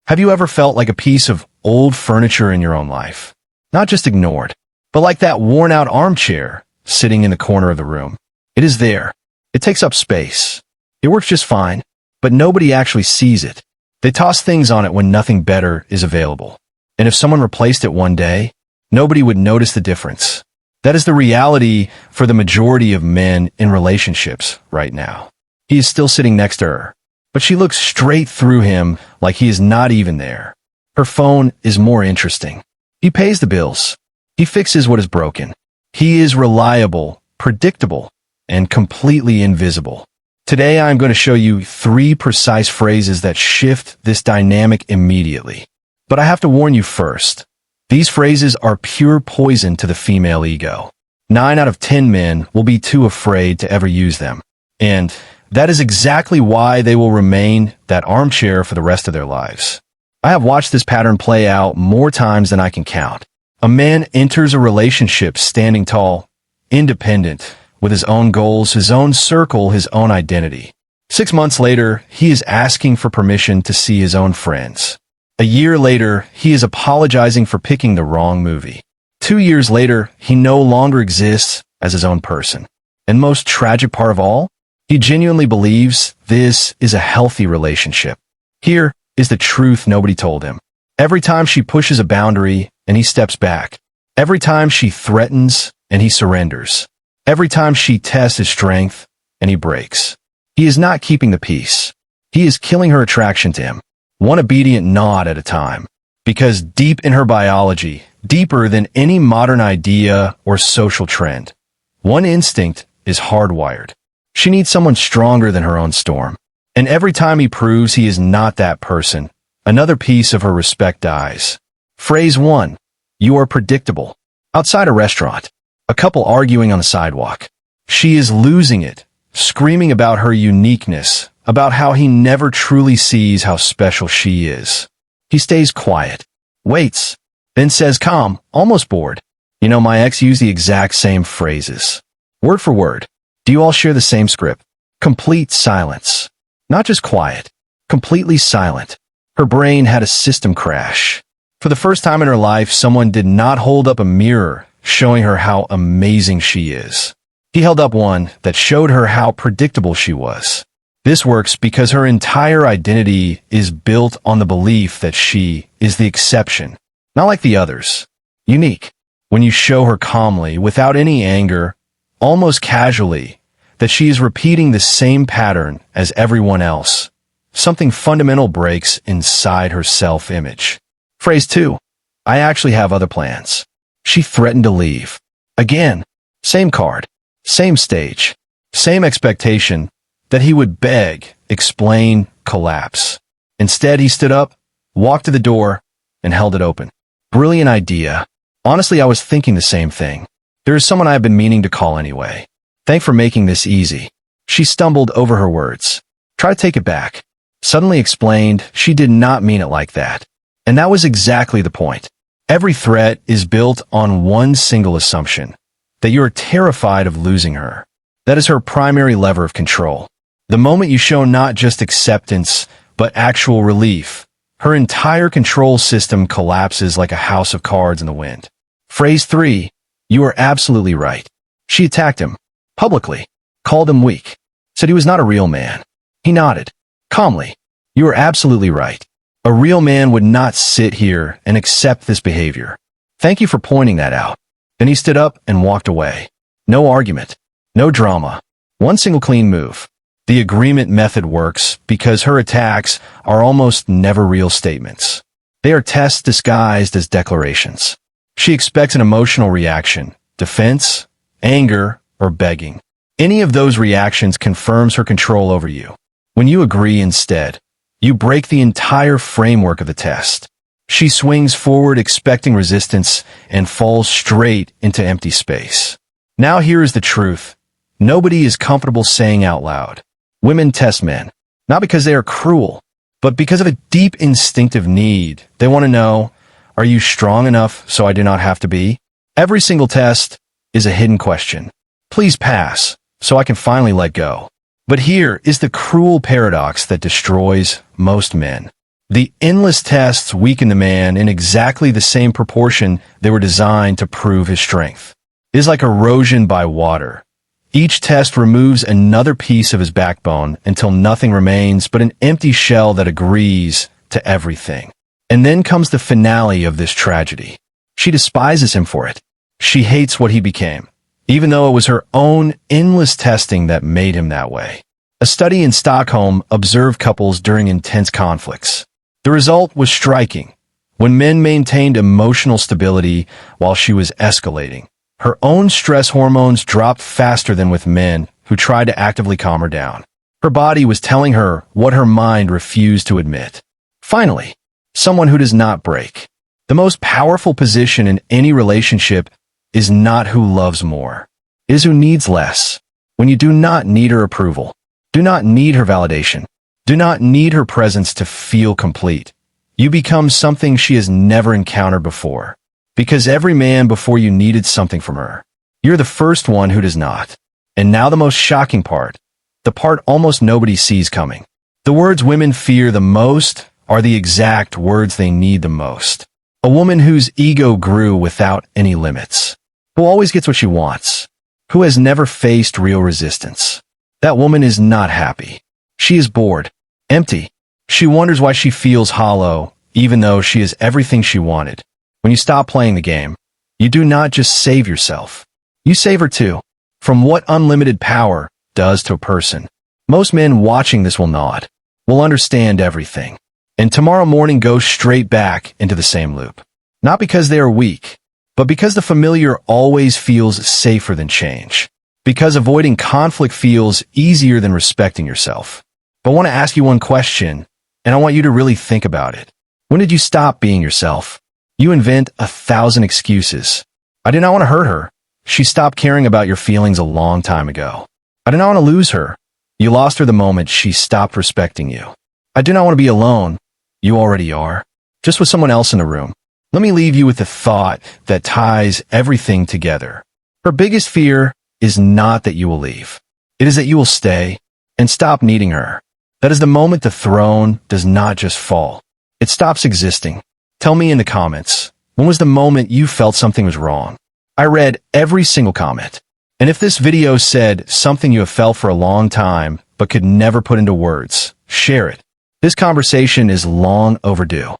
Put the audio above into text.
Have you ever felt like a piece of old furniture in your own life? Not just ignored, but like that worn-out armchair sitting in the corner of the room. It is there. It takes up space. It works just fine, but nobody actually sees it. They toss things on it when nothing better is available. And if someone replaced it one day, nobody would notice the difference. That is the reality for the majority of men in relationships right now. He is still sitting next to her, but she looks straight through him like he is not even there. Her phone is more interesting. He pays the bills. He fixes what is broken. He is reliable, predictable, and completely invisible. Today, I'm going to show you 3 precise phrases that shift this dynamic immediately. But I have to warn you first. These phrases are pure poison to the female ego. 9 out of 10 men will be too afraid to ever use them. And that is exactly why they will remain that armchair for the rest of their lives. I have watched this pattern play out more times than I can count. A man enters a relationship standing tall, independent, with his own goals, his own circle, his own identity. 6 months later, he is asking for permission to see his own friends. A year later, he is apologizing for picking the wrong movie. 2 years later, he no longer exists as his own person. And most tragic part of all, he genuinely believes this is a healthy relationship. Here is the truth nobody told him. Every time she pushes a boundary and he steps back. Every time she threatens and he surrenders. Every time she tests his strength and he breaks. He is not keeping the peace. He is killing her attraction to him, one obedient nod at a time. Because deep in her biology, deeper than any modern idea or social trend, one instinct is hardwired. She needs someone stronger than her own storm. And every time he proves he is not that person, another piece of her respect dies. Phrase 1. You are predictable. Outside a restaurant, a couple arguing on the sidewalk. She is losing it, screaming about her uniqueness, about how he never truly sees how special she is. He stays quiet, waits, then says calm, almost bored. You know, my ex used the exact same phrases. Word for word. Do you all share the same script? Complete silence. Not just quiet, completely silent. Her brain had a system crash. For the first time in her life, someone did not hold up a mirror showing her how amazing she is. He held up one that showed her how predictable she was. This works because her entire identity is built on the belief that she is the exception, not like the others. Unique. When you show her calmly, without any anger, almost casually, that she is repeating the same pattern as everyone else, something fundamental breaks inside her self-image. Phrase 2. I actually have other plans. She threatened to leave. Again, same card, same stage, same expectation that he would beg, explain, collapse. Instead, he stood up, walked to the door, and held it open. Brilliant idea. Honestly, I was thinking the same thing. There is someone I have been meaning to call anyway. Thanks for making this easy. She stumbled over her words. Try to take it back. Suddenly explained she did not mean it like that. And that was exactly the point. Every threat is built on one single assumption, that you are terrified of losing her. That is her primary lever of control. The moment you show not just acceptance, but actual relief, her entire control system collapses like a house of cards in the wind. Phrase 3. You are absolutely right. She attacked him, publicly, called him weak, said he was not a real man. He nodded, calmly. You are absolutely right. A real man would not sit here and accept this behavior. Thank you for pointing that out. Then he stood up and walked away. No argument. No drama. One single clean move. The agreement method works because her attacks are almost never real statements. They are tests disguised as declarations. She expects an emotional reaction, defense, anger, or begging. Any of those reactions confirms her control over you. When you agree instead, you break the entire framework of the test. She swings forward expecting resistance and falls straight into empty space. Now here is the truth. Nobody is comfortable saying out loud. Women test men, not because they are cruel, but because of a deep instinctive need. They want to know, are you strong enough so I do not have to be? Every single test is a hidden question. Please pass, so I can finally let go. But here is the cruel paradox that destroys most men. The endless tests weaken the man in exactly the same proportion they were designed to prove his strength. It is like erosion by water. Each test removes another piece of his backbone until nothing remains but an empty shell that agrees to everything. And then comes the finale of this tragedy. She despises him for it. She hates what he became, even though it was her own endless testing that made him that way. A study in Stockholm observed couples during intense conflicts. The result was striking. When men maintained emotional stability while she was escalating, her own stress hormones dropped faster than with men who tried to actively calm her down. Her body was telling her what her mind refused to admit. Finally, someone who does not break. The most powerful position in any relationship is not who loves more. It is who needs less. When you do not need her approval, do not need her validation, do not need her presence to feel complete, you become something she has never encountered before. Because every man before you needed something from her. You're the first one who does not. And now the most shocking part. The part almost nobody sees coming. The words women fear the most are the exact words they need the most. A woman whose ego grew without any limits. Who always gets what she wants. Who has never faced real resistance. That woman is not happy. She is bored. Empty. She wonders why she feels hollow, even though she is everything she wanted. When you stop playing the game, you do not just save yourself. You save her too. From what unlimited power does to a person. Most men watching this will nod, will understand everything, and tomorrow morning go straight back into the same loop. Not because they are weak, but because the familiar always feels safer than change. Because avoiding conflict feels easier than respecting yourself. But I want to ask you one question, and I want you to really think about it. When did you stop being yourself? You invent 1,000 excuses. I did not want to hurt her. She stopped caring about your feelings a long time ago. I did not want to lose her. You lost her the moment she stopped respecting you. I do not want to be alone. You already are. Just with someone else in the room. Let me leave you with the thought that ties everything together. Her biggest fear is not that you will leave. It is that you will stay and stop needing her. That is the moment the throne does not just fall. It stops existing. Tell me in the comments, when was the moment you felt something was wrong? I read every single comment. And if this video said something you have felt for a long time but could never put into words, share it. This conversation is long overdue.